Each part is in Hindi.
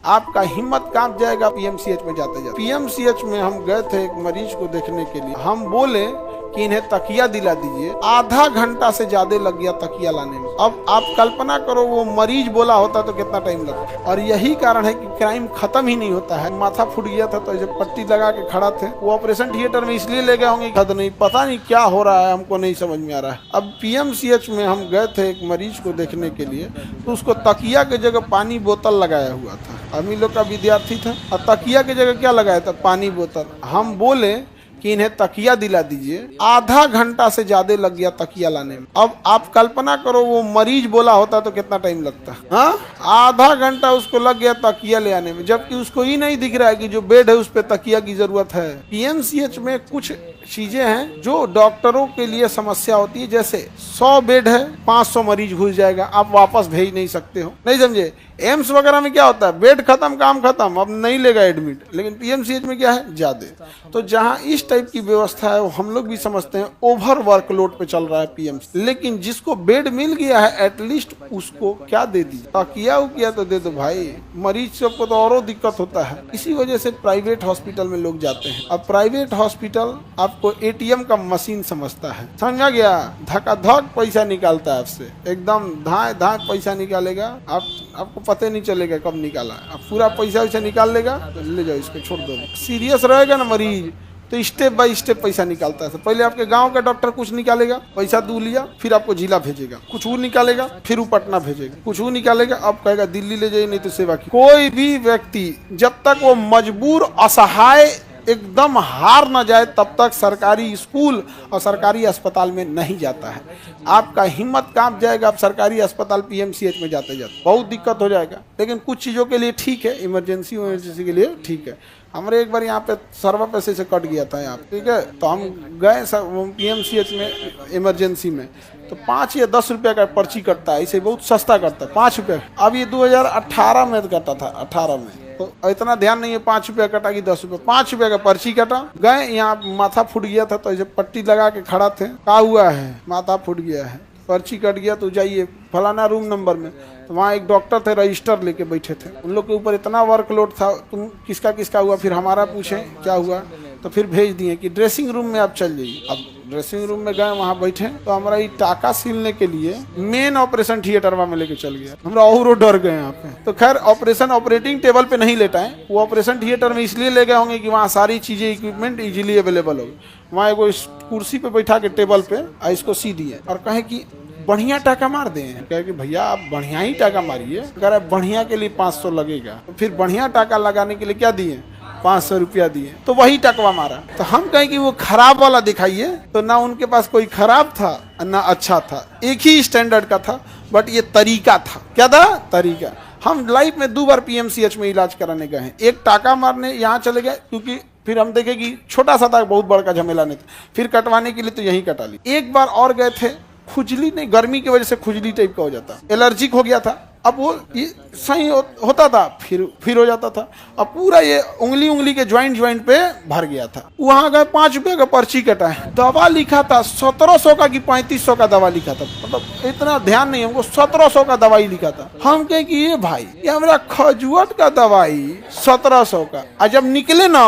आपका हिम्मत कांप जाएगा पीएमसीएच में जाते जाते। पीएमसीएच में हम गए थे एक मरीज को देखने के लिए। हम बोले कि इन्हें तकिया दिला दीजिए, आधा घंटा से ज्यादा लग गया तकिया लाने में। अब आप कल्पना करो वो मरीज बोला होता तो कितना टाइम लगता। और यही कारण है कि क्राइम खत्म ही नहीं होता है। माथा फूट गया था तो जब पट्टी लगा के खड़ा थे, वो ऑपरेशन थिएटर में इसलिए ले गए होंगे, नहीं पता नहीं क्या हो रहा है, हमको नहीं समझ में आ रहा है। अब पीएमसीएच में हम गए थे एक मरीज को देखने के लिए, तो उसको तकिया की जगह पानी बोतल लगाया हुआ था। हम लोग का विद्यार्थी था और तकिया की जगह क्या लगाया था, पानी बोतल। हम बोले कि इन्हें तकिया दिला दीजिए, आधा घंटा से ज्यादा लग गया तकिया लाने में। अब आप कल्पना करो वो मरीज बोला होता तो कितना टाइम लगता। हाँ, आधा घंटा उसको लग गया तकिया ले आने में, जबकि उसको ही नहीं दिख रहा है कि जो बेड है उस पे तकिया की जरूरत है। पीएमसीएच में कुछ चीजें हैं जो डॉक्टरों के लिए समस्या होती है। जैसे 100 बेड है, 500 मरीज घुस जाएगा, आप वापस भेज नहीं सकते हो, नहीं समझे। एम्स वगैरह में क्या होता है, बेड खत्म काम खत्म, अब नहीं लेगा एडमिट। लेकिन पीएमसीएच में क्या है, ज्यादा। तो जहां इस टाइप की व्यवस्था है वो हम लोग भी समझते हैं ओवर वर्कलोड पे चल रहा है पीएमसी। लेकिन जिसको बेड मिल गया है एटलीस्ट उसको क्या दे दी, तकिया उकिया तो दे दो भाई। मरीज सबको तो और दिक्कत होता है। इसी वजह से प्राइवेट हॉस्पिटल में लोग जाते हैं। अब प्राइवेट हॉस्पिटल आपको एटीएम का मशीन समझता है, समझा गया। धकाधक पैसा निकालता है आपसे, एकदम धाए धाए पैसा निकालेगा। आपको पता नहीं चलेगा कब निकाला। अब पूरा पैसा वैसा निकाल लेगा तो ले जाओ, इसको छोड़ दो। सीरियस रहेगा ना मरीज तो स्टेप बाय स्टेप पैसा निकालता है। पहले आपके गांव का डॉक्टर कुछ निकालेगा, पैसा दू लिया, फिर आपको जिला भेजेगा, कुछ वो निकालेगा, फिर वो पटना भेजेगा, कुछ वो निकालेगा, अब कहेगा दिल्ली ले जाइए नहीं तो सेवा की। कोई भी व्यक्ति जब तक वो मजबूर असहाय एकदम हार न जाए तब तक सरकारी स्कूल और सरकारी अस्पताल में नहीं जाता है। आपका हिम्मत कांप जाएगा आप सरकारी अस्पताल पीएमसीएच में जाते जाते, बहुत दिक्कत हो जाएगा। लेकिन कुछ चीज़ों के लिए ठीक है, इमरजेंसी के लिए ठीक है। हमारे एक बार यहाँ पे सर्वर पैसे से कट गया था यहाँ, ठीक है, तो हम गए पीएमसीएच में इमरजेंसी में, तो 5 या 10 रुपये का पर्ची कटता है, इसे बहुत सस्ता कटता है, 5 रुपये। अब ये 2018 में कटा था, 18 में तो इतना ध्यान नहीं है 5 रुपया कटा कि 10 रुपये। 5 रुपये का पर्ची कटा, गए यहाँ माथा फूट गया था तो जब पट्टी लगा के खड़ा थे, क्या हुआ है, माथा फूट गया है, पर्ची कट गया तो जाइए फलाना रूम नंबर में। तो वहाँ एक डॉक्टर थे, रजिस्टर लेके बैठे थे, उन लोग के ऊपर इतना वर्कलोड था, तुम किसका किसका हुआ, फिर हमारा पूछे क्या हुआ, तो फिर भेज दिए कि ड्रेसिंग रूम में आप चल जाइए। अब ड्रेसिंग रूम में गए, वहाँ बैठे तो हमारा ये टाका सीलने के लिए मेन ऑपरेशन थिएटर में लेके चल गया। हमरा और डर गए यहाँ पे। तो खैर ऑपरेशन ऑपरेटिंग टेबल पे नहीं लेटा है, वो ऑपरेशन थिएटर में इसलिए ले गए होंगे कि वहाँ सारी चीजें इक्विपमेंट इजीली अवेलेबल होगी। वहाँ एगो कुर्सी पे बैठा के टेबल पे इसको सी दिए और कहे कि बढ़िया टाका मार दे। कहे कि भैया आप बढ़िया ही टाका मारिए, अगर बढ़िया के लिए 500 लगेगा। तो फिर बढ़िया टाका लगाने के लिए क्या दिए, 500 रुपया दिए, तो वही टकवा मारा। तो हम कहें कि वो खराब वाला दिखाइए, तो ना उनके पास कोई खराब था ना अच्छा था, एक ही स्टैंडर्ड का था, बट ये तरीका था। क्या था, तरीका। हम लाइफ में 2 बार पीएमसीएच में इलाज कराने गए हैं। एक टाका मारने यहाँ चले गए, क्योंकि फिर हम देखे कि छोटा सा था, बहुत बड़ा झमेला नहीं था, फिर कटवाने के लिए तो यहीं कटा ली। एक बार और गए थे, खुजली नहीं, गर्मी की वजह से खुजली टाइप का हो जाता, एलर्जिक हो गया था। अब वो ये सही होता था, फिर हो जाता था। अब पूरा ये उंगली के ज्वाइंट पे भर गया था। वहां गए, 5 रुपये का पर्ची कटा है, दवा लिखा था 1700 का कि 3500 का दवा लिखा था, मतलब इतना ध्यान नहीं हमको, 1700 का दवाई लिखा था। हम कहे कि ये भाई ये हमारा खजुआट का दवाई 1700 का। और जब निकले ना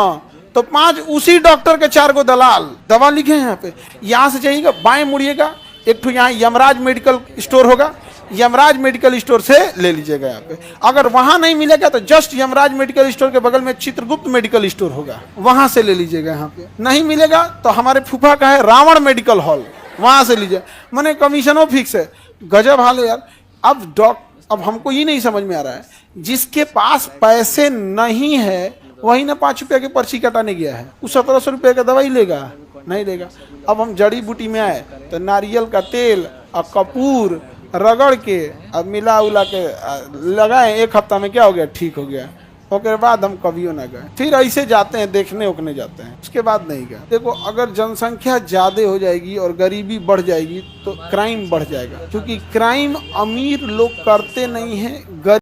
तो 5 उसी डॉक्टर के 4 गो दलाल दवा लिखे हैं यहाँ पे। यहाँ से जाइएगा, बाएं मुड़िएगा, एक तो यहाँ यमराज मेडिकल स्टोर होगा, यमराज मेडिकल स्टोर से ले लीजिएगा यहाँ पे। अगर वहां नहीं मिलेगा तो जस्ट यमराज मेडिकल स्टोर के बगल में चित्रगुप्त मेडिकल स्टोर होगा, वहां से ले लीजिएगा। यहाँ पे नहीं मिलेगा तो हमारे फूफा का है रावण मेडिकल हॉल, वहां से लीजिए। मैंने कमीशनों फिक्स है, गजब हाल है यार। अब हमको ये नहीं समझ में आ रहा है, जिसके पास पैसे नहीं है वही ना 5 रुपये की पर्ची कटाने गया है, वो 1700 रुपये का दवाई लेगा, नहीं लेगा। अब हम जड़ी बूटी में आए तो नारियल का तेल और कपूर रगड़ के अब मिला उला के लगाए, 1 हफ्ता में क्या हो गया, ठीक हो गया। उसके बाद हम कभियो ना गए, फिर ऐसे जाते हैं देखने उकने जाते हैं, उसके बाद नहीं गए। देखो अगर जनसंख्या ज्यादा हो जाएगी और गरीबी बढ़ जाएगी तो क्राइम बढ़ जाएगा, क्योंकि क्राइम अमीर लोग करते नहीं है,